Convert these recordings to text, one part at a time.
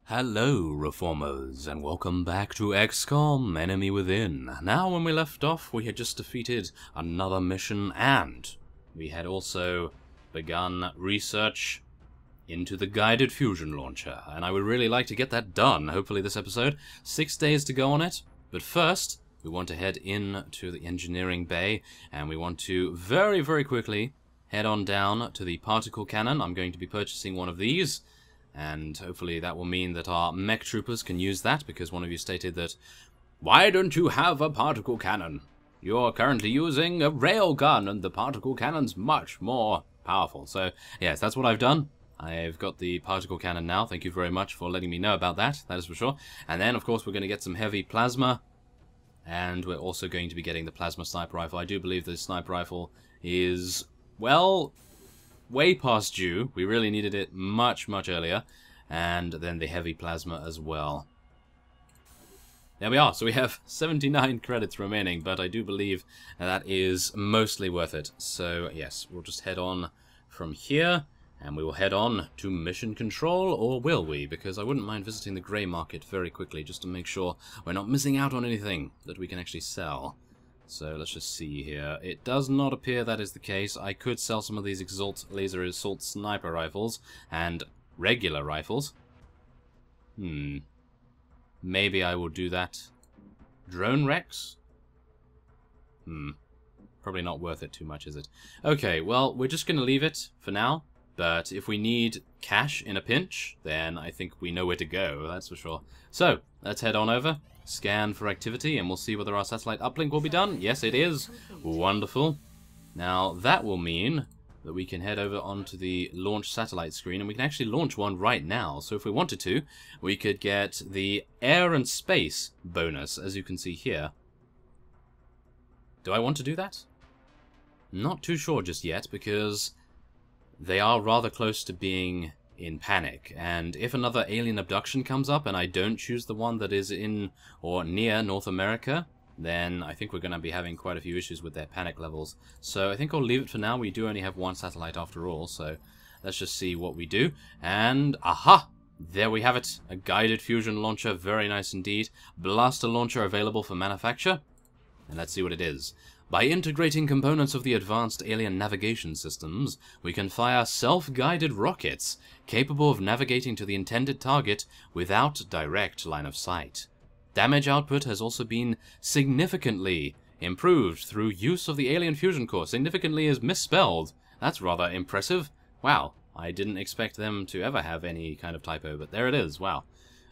Hello, Reformers, and welcome back to XCOM, Enemy Within. Now, when we left off, we had just defeated another mission, and we had also begun research into the guided fusion launcher, and I would really like to get that done, hopefully this episode. 6 days to go on it, but first, we want to head in to the engineering bay, and we want to very, very quickly head on down to the particle cannon. I'm going to be purchasing one of these, and hopefully that will mean that our mech troopers can use that, because one of you stated that, why don't you have a particle cannon? You're currently using a railgun, and the particle cannon's much more powerful. So, yes, that's what I've done. I've got the particle cannon now. Thank you very much for letting me know about that, that is for sure. And then, of course, we're going to get some heavy plasma, and we're also going to be getting the plasma sniper rifle. I do believe the sniper rifle is, well, way past due. We really needed it much, much earlier. And then the heavy plasma as well. There we are. So we have 79 credits remaining, but I do believe that is mostly worth it. So, yes, we'll just head on from here, and we will head on to mission control, or will we? Because I wouldn't mind visiting the grey market very quickly, just to make sure we're not missing out on anything that we can actually sell. So let's just see here. It does not appear that is the case. I could sell some of these laser assault sniper rifles and regular rifles. Maybe I will do that. Drone wrecks? Probably not worth it too much, is it? Okay, well, we're just going to leave it for now. But if we need cash in a pinch, then I think we know where to go, that's for sure. So, let's head on over. Scan for activity, and we'll see whether our satellite uplink will be done. Yes, it is. Wonderful. Now, that will mean that we can head over onto the launch satellite screen, and we can actually launch one right now. So if we wanted to, we could get the air and space bonus, as you can see here. Do I want to do that? Not too sure just yet, because they are rather close to being in panic, and if another alien abduction comes up and I don't choose the one that is in or near North America, then I think we're going to be having quite a few issues with their panic levels. So I think I'll leave it for now. We do only have one satellite after all, so let's just see what we do. And aha! There we have it. A guided fusion launcher, very nice indeed. Blaster launcher available for manufacture. And let's see what it is. By integrating components of the advanced alien navigation systems, we can fire self-guided rockets, capable of navigating to the intended target without direct line of sight. Damage output has also been significantly improved through use of the alien fusion core. Significantly is misspelled. That's rather impressive. Wow, I didn't expect them to ever have any kind of typo, but there it is. Wow.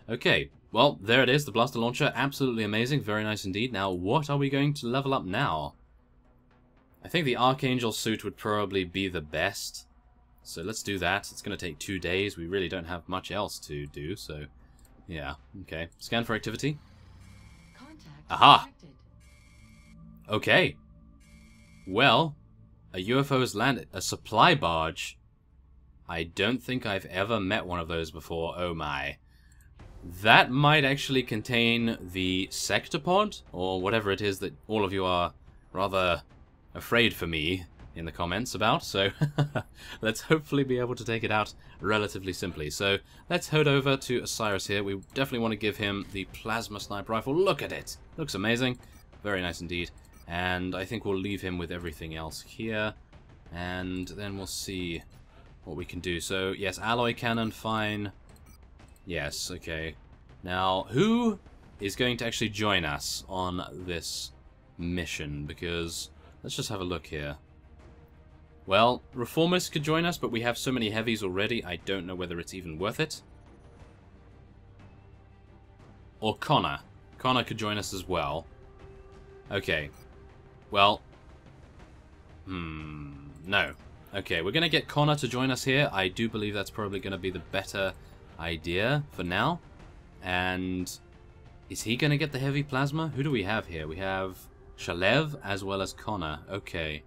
Okay, well, there it is, the blaster launcher. Absolutely amazing, very nice indeed. Now, what are we going to level up now? I think the Archangel suit would probably be the best. So let's do that. It's going to take 2 days. We really don't have much else to do, so yeah. Okay. Scan for activity. Aha! Okay. Well, a UFO has landed. A supply barge. I don't think I've ever met one of those before. Oh my. That might actually contain the sectopod, or whatever it is that all of you are rather afraid for me in the comments about, so let's hopefully be able to take it out relatively simply. So let's head over to Osiris here. We definitely want to give him the plasma sniper rifle. Look at it! Looks amazing. Very nice indeed. And I think we'll leave him with everything else here, and then we'll see what we can do. So yes, alloy cannon, fine. Yes, okay. Now, who is going to actually join us on this mission? Because let's just have a look here. Well, Reformist could join us, but we have so many heavies already, I don't know whether it's even worth it. Or Connor. Connor could join us as well. Okay. Well. No. Okay, we're going to get Connor to join us here. I do believe that's probably going to be the better idea for now. And is he going to get the heavy plasma? Who do we have here? We have Shalev as well as Connor. Okay.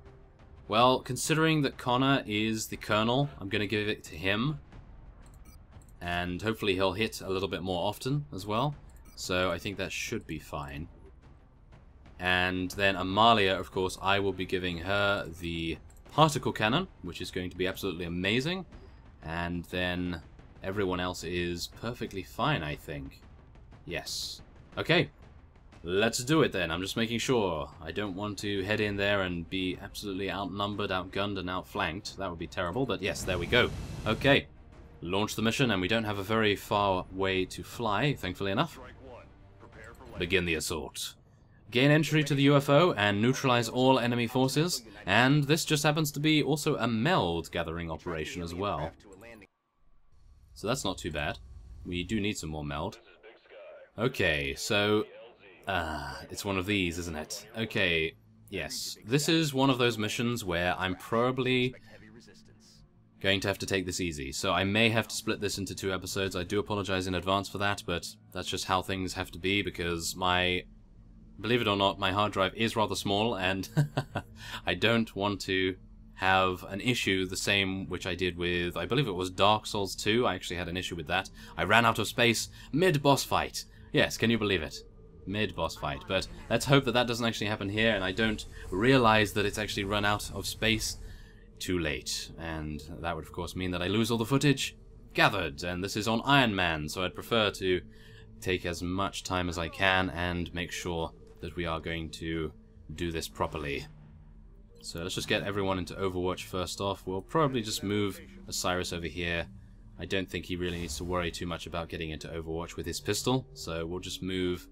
Well, considering that Connor is the colonel, I'm going to give it to him. And hopefully he'll hit a little bit more often as well. So I think that should be fine. And then Amalia, of course, I will be giving her the particle cannon, which is going to be absolutely amazing. And then everyone else is perfectly fine, I think. Yes. Okay. Let's do it then. I'm just making sure. I don't want to head in there and be absolutely outnumbered, outgunned, and outflanked. That would be terrible, but yes, there we go. Okay. Launch the mission, and we don't have a very far way to fly, thankfully enough. Begin the assault. Gain entry to the UFO and neutralize all enemy forces, and this just happens to be also a meld gathering operation as well. So that's not too bad. We do need some more meld. Okay, so... it's one of these, isn't it? Okay, yes. This is one of those missions where I'm probably going to have to take this easy. So I may have to split this into 2 episodes. I do apologize in advance for that, but that's just how things have to be because my... Believe it or not, my hard drive is rather small, and I don't want to have an issue the same which I did with, I believe it was Dark Souls 2. I actually had an issue with that. I ran out of space mid-boss fight. Yes, can you believe it? Mid-boss fight. But let's hope that that doesn't actually happen here, and I don't realize that it's actually run out of space too late. And that would, of course, mean that I lose all the footage gathered, and this is on Iron Man, so I'd prefer to take as much time as I can and make sure that we are going to do this properly. So let's just get everyone into Overwatch first off. We'll probably just move Osiris over here. I don't think he really needs to worry too much about getting into Overwatch with his pistol, so we'll just move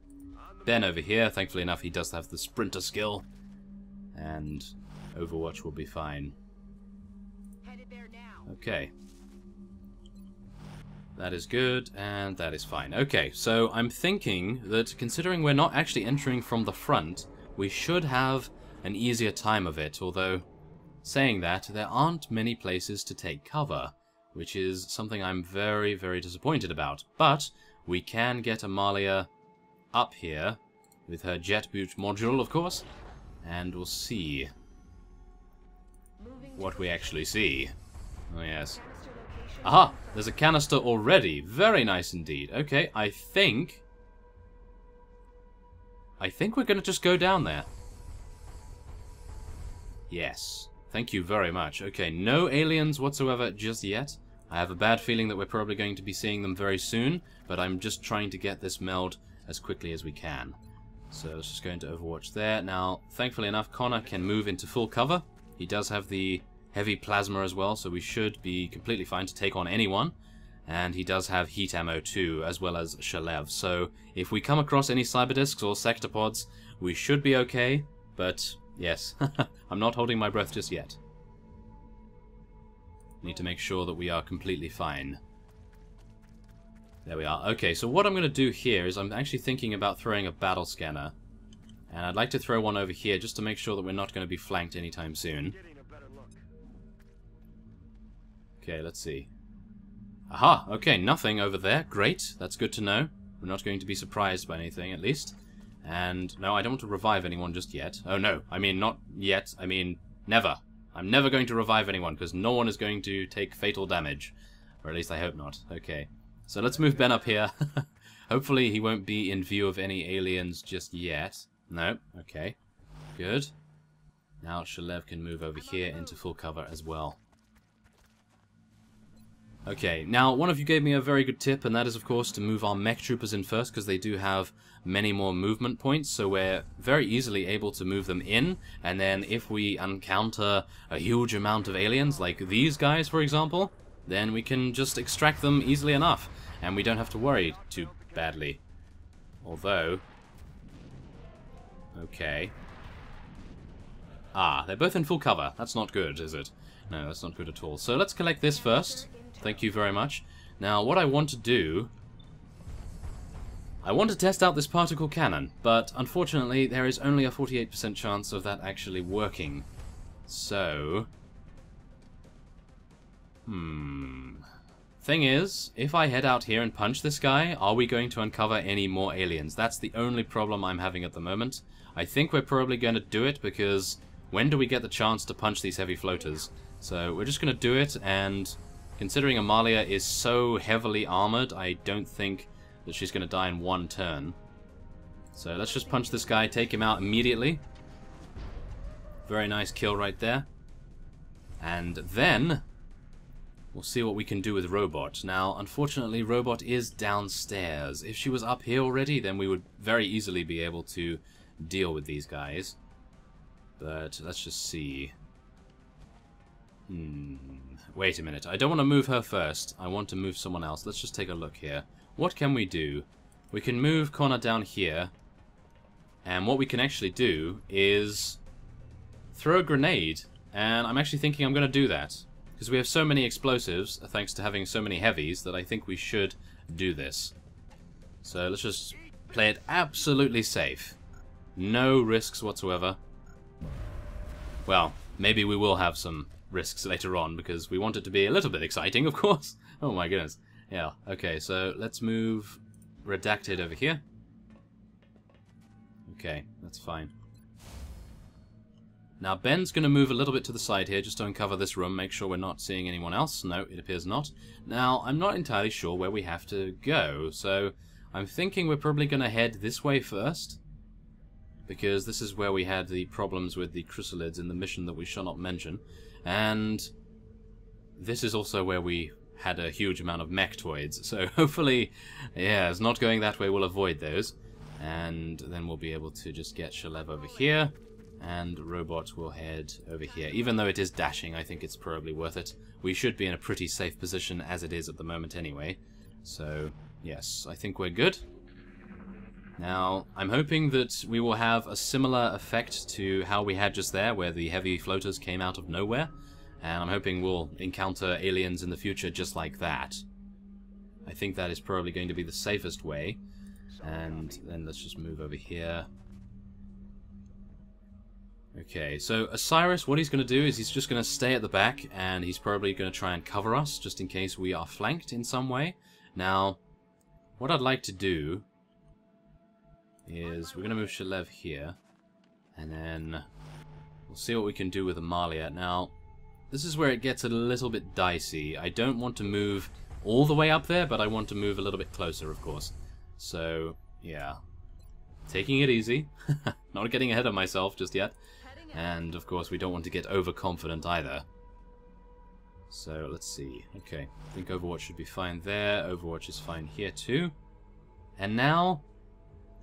Ben over here. Thankfully enough, he does have the sprinter skill, and Overwatch will be fine. Okay. That is good, and that is fine. Okay, so I'm thinking that considering we're not actually entering from the front, we should have an easier time of it, although, saying that, there aren't many places to take cover, which is something I'm very, very disappointed about. But we can get Amalia up here, with her jet boot module, of course, and we'll see what we actually see. Oh, yes. Aha! There's a canister already. Very nice indeed. Okay, I think we're going to just go down there. Yes. Thank you very much. Okay, no aliens whatsoever just yet. I have a bad feeling that we're probably going to be seeing them very soon, but I'm just trying to get this meld as quickly as we can. So let's just go into Overwatch there. Now, thankfully enough, Connor can move into full cover. He does have the heavy plasma as well, so we should be completely fine to take on anyone. And he does have heat ammo too, as well as Shalev. So if we come across any cyberdiscs or sectopods, we should be okay. But yes, I'm not holding my breath just yet. Need to make sure that we are completely fine. There we are. Okay, so what I'm going to do here is I'm actually thinking about throwing a battle scanner. And I'd like to throw one over here just to make sure that we're not going to be flanked anytime soon. Okay, let's see. Aha! Okay, nothing over there. Great. That's good to know. We're not going to be surprised by anything, at least. And, no, I don't want to revive anyone just yet. Oh, no. I mean, not yet. I mean, never. I'm never going to revive anyone, because no one is going to take fatal damage. Or at least I hope not. Okay. So let's move Ben up here. Hopefully he won't be in view of any aliens just yet. No. Okay. Good. Now Shalev can move over here into full cover as well. Okay, now one of you gave me a very good tip, and that is of course to move our mech troopers in first, because they do have many more movement points, so we're very easily able to move them in, and then if we encounter a huge amount of aliens, like these guys for example, then we can just extract them easily enough, and we don't have to worry too badly. Although... okay. Ah, they're both in full cover. That's not good, is it? No, that's not good at all. So let's collect this first. Thank you very much. Now, what I want to do... I want to test out this particle cannon, but unfortunately there is only a 48% chance of that actually working. So... Thing is, if I head out here and punch this guy, are we going to uncover any more aliens? That's the only problem I'm having at the moment. I think we're probably going to do it because when do we get the chance to punch these heavy floaters? So we're just going to do it, and considering Amalia is so heavily armored, I don't think that she's going to die in one turn. So let's just punch this guy, take him out immediately. Very nice kill right there. And then we'll see what we can do with Robot. Now, unfortunately, Robot is downstairs. If she was up here already, then we would very easily be able to deal with these guys. But let's just see. Wait a minute. I don't want to move her first. I want to move someone else. Let's just take a look here. What can we do? We can move Connor down here. And what we can actually do is throw a grenade. And I'm actually thinking I'm going to do that. Because we have so many explosives, thanks to having so many heavies, that I think we should do this. So let's just play it absolutely safe. No risks whatsoever. Well, maybe we will have some risks later on, because we want it to be a little bit exciting, of course. Oh my goodness. Yeah, okay, so let's move Redacted over here. Okay, that's fine. Now, Ben's going to move a little bit to the side here, just to uncover this room, make sure we're not seeing anyone else. No, it appears not. Now, I'm not entirely sure where we have to go, so I'm thinking we're probably going to head this way first, because this is where we had the problems with the chrysalids in the mission that we shall not mention, and this is also where we had a huge amount of mechtoids, so hopefully, yeah, it's not going that way, we'll avoid those, and then we'll be able to just get Shalev over here, and Robot will head over here. Even though it is dashing, I think it's probably worth it. We should be in a pretty safe position as it is at the moment anyway. So, yes, I think we're good. Now, I'm hoping that we will have a similar effect to how we had just there, where the heavy floaters came out of nowhere. And I'm hoping we'll encounter aliens in the future just like that. I think that is probably going to be the safest way. And then let's just move over here. Okay, so Osiris, what he's going to do is he's just going to stay at the back, and he's probably going to try and cover us, just in case we are flanked in some way. Now, what I'd like to do is we're going to move Shalev here, and then we'll see what we can do with Amalia. Now, this is where it gets a little bit dicey. I don't want to move all the way up there, but I want to move a little bit closer, of course. So, yeah. Taking it easy. Not getting ahead of myself just yet. And, of course, we don't want to get overconfident either. So, let's see. Okay, I think Overwatch should be fine there. Overwatch is fine here, too. And now,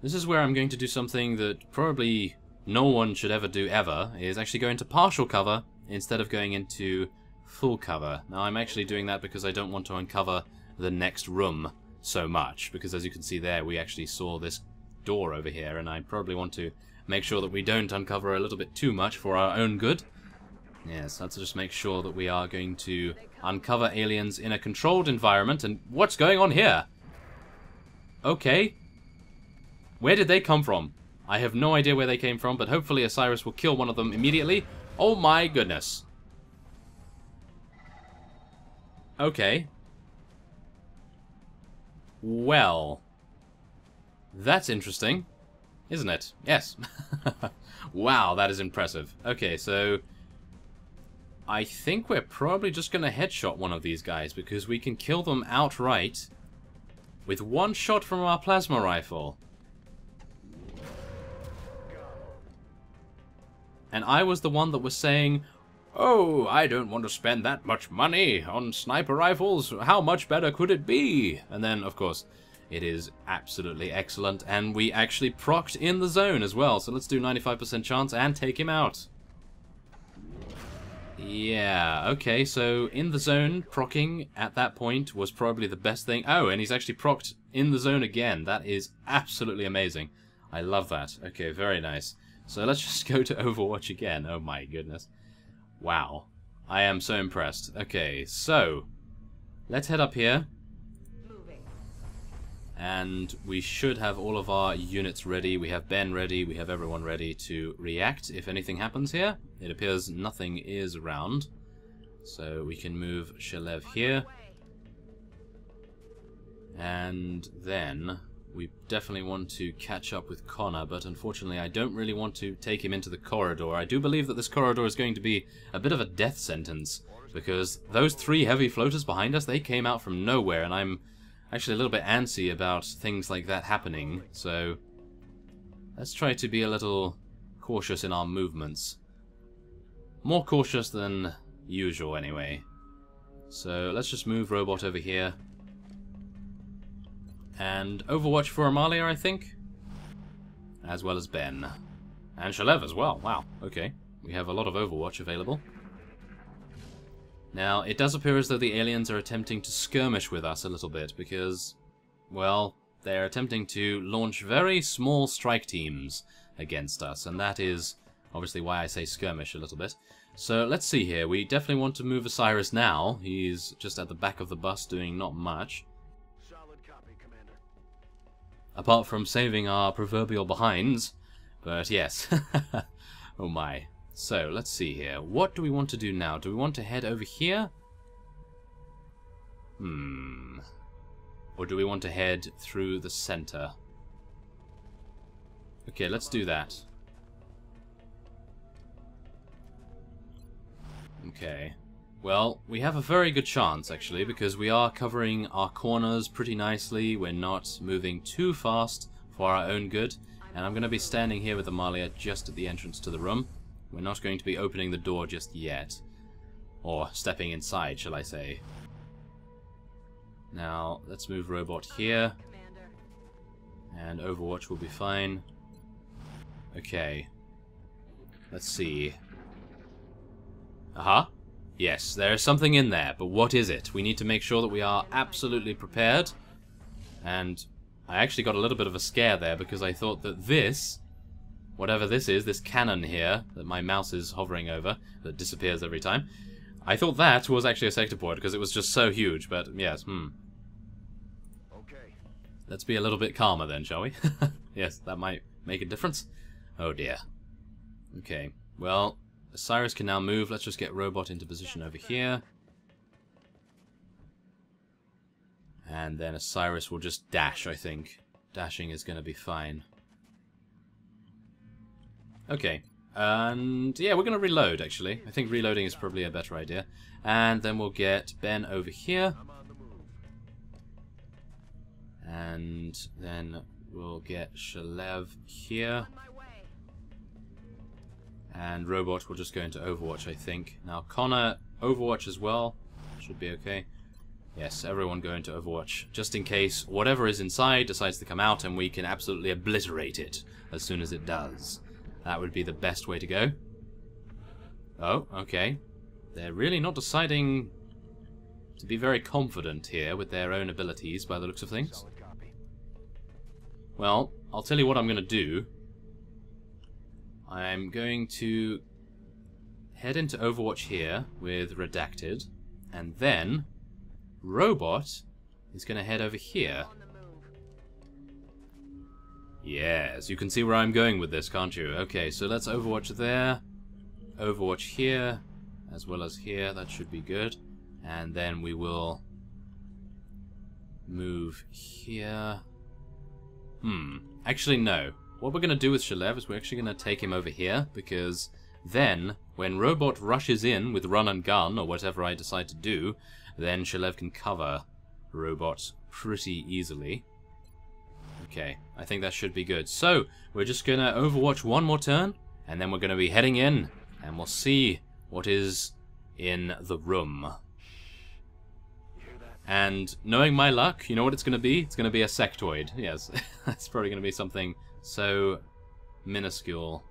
this is where I'm going to do something that probably no one should ever do ever, is actually go into partial cover instead of going into full cover. Now, I'm actually doing that because I don't want to uncover the next room so much, because as you can see there, we actually saw this door over here, and I probably want to make sure that we don't uncover a little bit too much for our own good. Yes, let's just make sure that we are going to uncover aliens in a controlled environment. And what's going on here? Okay. Where did they come from? I have no idea where they came from, but hopefully Osiris will kill one of them immediately. Oh my goodness. Okay. Well, that's interesting, isn't it? Yes. Wow, that is impressive. Okay, so I think we're probably just going to headshot one of these guys, because we can kill them outright with one shot from our plasma rifle. And I was the one that was saying, oh, I don't want to spend that much money on sniper rifles. How much better could it be? And then, of course, it is absolutely excellent. And we actually procced in the zone as well. So let's do 95% chance and take him out. Yeah, okay, so in the zone, proccing at that point was probably the best thing. Oh, and he's actually procced in the zone again. That is absolutely amazing. I love that. Okay, very nice. So let's just go to Overwatch again. Oh my goodness. Wow. I am so impressed. Okay, so let's head up here. And we should have all of our units ready. We have Ben ready. We have everyone ready to react if anything happens here. It appears nothing is around. So we can move Shalev here. And then we definitely want to catch up with Connor, but unfortunately I don't really want to take him into the corridor. I do believe that this corridor is going to be a bit of a death sentence, because those 3 heavy floaters behind us, they came out from nowhere, and I'm actually a little bit antsy about things like that happening, so let's try to be a little cautious in our movements. More cautious than usual, anyway. So let's just move Robot over here. And Overwatch for Amalia, I think. As well as Ben. And Shalev as well. Wow, okay. We have a lot of Overwatch available. Now, it does appear as though the aliens are attempting to skirmish with us a little bit, because, well, they're attempting to launch very small strike teams against us, and that is obviously why I say skirmish a little bit. So, let's see here. We definitely want to move Osiris now. He's just at the back of the bus doing not much. Solid copy, Commander. Apart from saving our proverbial behinds. But yes. Oh my. So, let's see here. What do we want to do now? Do we want to head over here? Or do we want to head through the center? Okay, let's do that. Okay. Well, we have a very good chance, actually, because we are covering our corners pretty nicely. We're not moving too fast for our own good. And I'm going to be standing here with Amalia just at the entrance to the room. We're not going to be opening the door just yet. Or stepping inside, shall I say. Now, let's move Robot here. And Overwatch will be fine. Okay. Let's see. Aha. Yes, there is something in there, but what is it? We need to make sure that we are absolutely prepared. And I actually got a little bit of a scare there because I thought that this, whatever this is, this cannon here that my mouse is hovering over, that disappears every time, I thought that was actually a sector port because it was just so huge, but yes, Okay. Let's be a little bit calmer then, shall we? Yes, that might make a difference. Oh dear. Okay, well, Osiris can now move. Let's just get Robot into position over here. And then Osiris will just dash, I think. Dashing is going to be fine. Okay. And yeah, we're going to reload, actually. I think reloading is probably a better idea. And then we'll get Ben over here. I'm on the move. And then we'll get Shalev here. On my way. And Robot will just go into Overwatch, I think. Now, Connor, Overwatch as well. Should be okay. Yes, everyone go into Overwatch, just in case whatever is inside decides to come out and we can absolutely obliterate it as soon as it does. That would be the best way to go. Oh, okay. They're really not deciding to be very confident here with their own abilities by the looks of things. Solid copy. Well, I'll tell you what I'm going to do. I'm going to head into Overwatch here with Redacted, and then Robot is going to head over here. On the move. Yes, you can see where I'm going with this, can't you? Okay, so let's Overwatch there, Overwatch here, as well as here. That should be good. And then we will move here. Actually, no. What we're going to do with Shalev is we're actually going to take him over here, because then, when Robot rushes in with run and gun, or whatever I decide to do, then Shalev can cover Robot pretty easily. Okay, I think that should be good. So, we're just going to Overwatch one more turn, and then we're going to be heading in, and we'll see what is in the room. And knowing my luck, you know what it's going to be? It's going to be a sectoid. Yes, that's probably going to be something so minuscule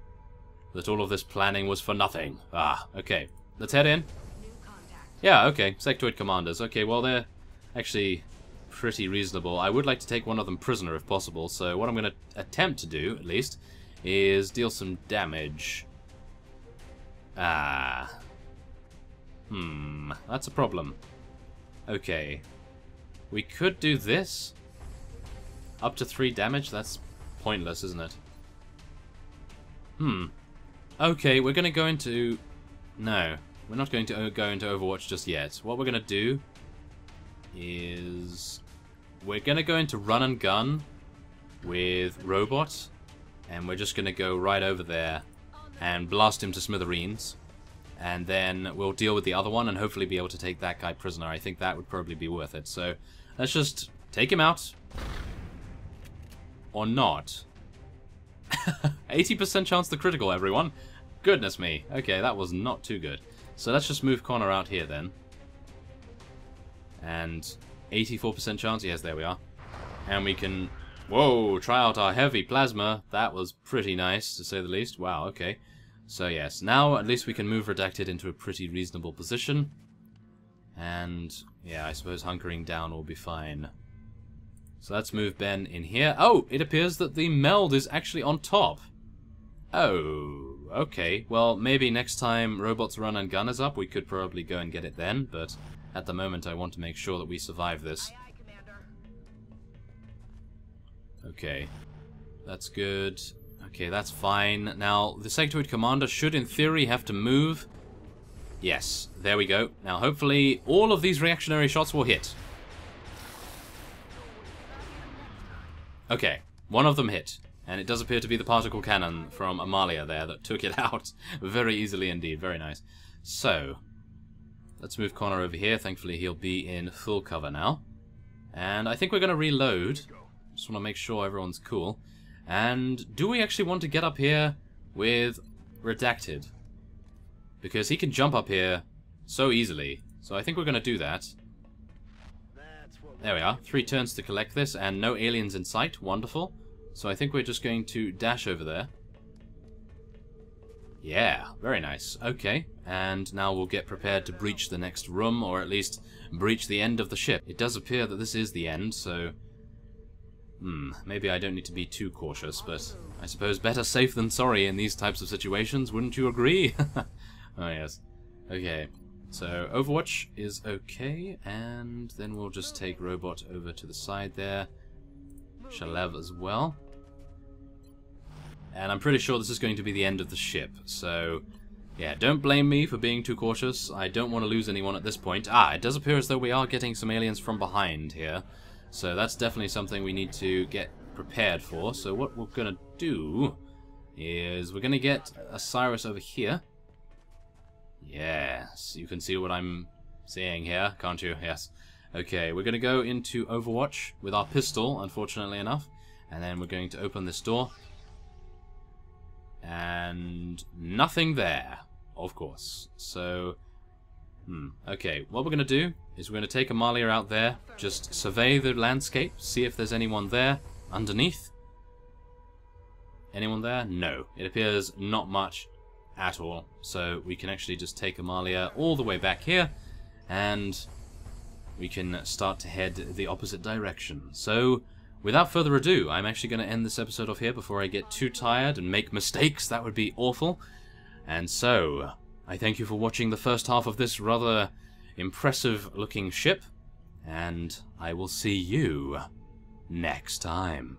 that all of this planning was for nothing. Ah, okay. Let's head in. Yeah, okay. Sectoid commanders. Okay, well, they're actually pretty reasonable. I would like to take one of them prisoner if possible, so what I'm going to attempt to do, at least, is deal some damage. That's a problem. Okay. We could do this. Up to 3 damage? That's pointless, isn't it? Okay, we're going to go into... No. We're not going to go into Overwatch just yet. What we're going to do is... We're going to go into run and gun with Robot. And we're just going to go right over there and blast him to smithereens. And then we'll deal with the other one and hopefully be able to take that guy prisoner. I think that would probably be worth it. So let's just take him out. Or not. 80% chance to critical, everyone. Goodness me. Okay, that was not too good. So let's just move Connor out here then. And 84% chance. Yes, there we are. And we can... Whoa! Try out our heavy plasma. That was pretty nice, to say the least. Wow, okay. So yes, now at least we can move Redacted into a pretty reasonable position. And, yeah, I suppose hunkering down will be fine. So let's move Ben in here. Oh! It appears that the meld is actually on top. Oh, okay. Well, maybe next time Robots Run and Gun is up, we could probably go and get it then, but at the moment I want to make sure that we survive this. Aye, aye, Commander. Okay, that's good. Okay, that's fine. Now, the Sectoid Commander should, in theory, have to move. Yes, there we go. Now, hopefully, all of these reactionary shots will hit. Okay, one of them hit. And it does appear to be the particle cannon from Amalia there that took it out very easily indeed. Very nice. So, let's move Connor over here. Thankfully, he'll be in full cover now. And I think we're going to reload. Just want to make sure everyone's cool. And do we actually want to get up here with Redacted? Because he can jump up here so easily. So I think we're going to do that. There we are. 3 turns to collect this and no aliens in sight. Wonderful. So I think we're just going to dash over there. Yeah, very nice. Okay, and now we'll get prepared to breach the next room, or at least breach the end of the ship. It does appear that this is the end, so... maybe I don't need to be too cautious, but I suppose better safe than sorry in these types of situations, wouldn't you agree? Oh yes. Okay, so Overwatch is okay, and then we'll just take Robot over to the side there. Shalev as well. And I'm pretty sure this is going to be the end of the ship, so yeah, don't blame me for being too cautious. I don't want to lose anyone at this point. It does appear as though we are getting some aliens from behind here, so that's definitely something we need to get prepared for. So what we're going to do is we're going to get Osiris over here. Yes, you can see what I'm seeing here, can't you? Yes. Okay, we're going to go into Overwatch with our pistol, unfortunately enough. And then we're going to open this door. And nothing there, of course. So, okay, what we're going to do is we're going to take Amalia out there, just survey the landscape, see if there's anyone there underneath. Anyone there? No. It appears not much at all. So we can actually just take Amalia all the way back here, and we can start to head the opposite direction. So, without further ado, I'm actually going to end this episode off here before I get too tired and make mistakes. That would be awful. And so, I thank you for watching the first half of this rather impressive looking ship, and I will see you next time.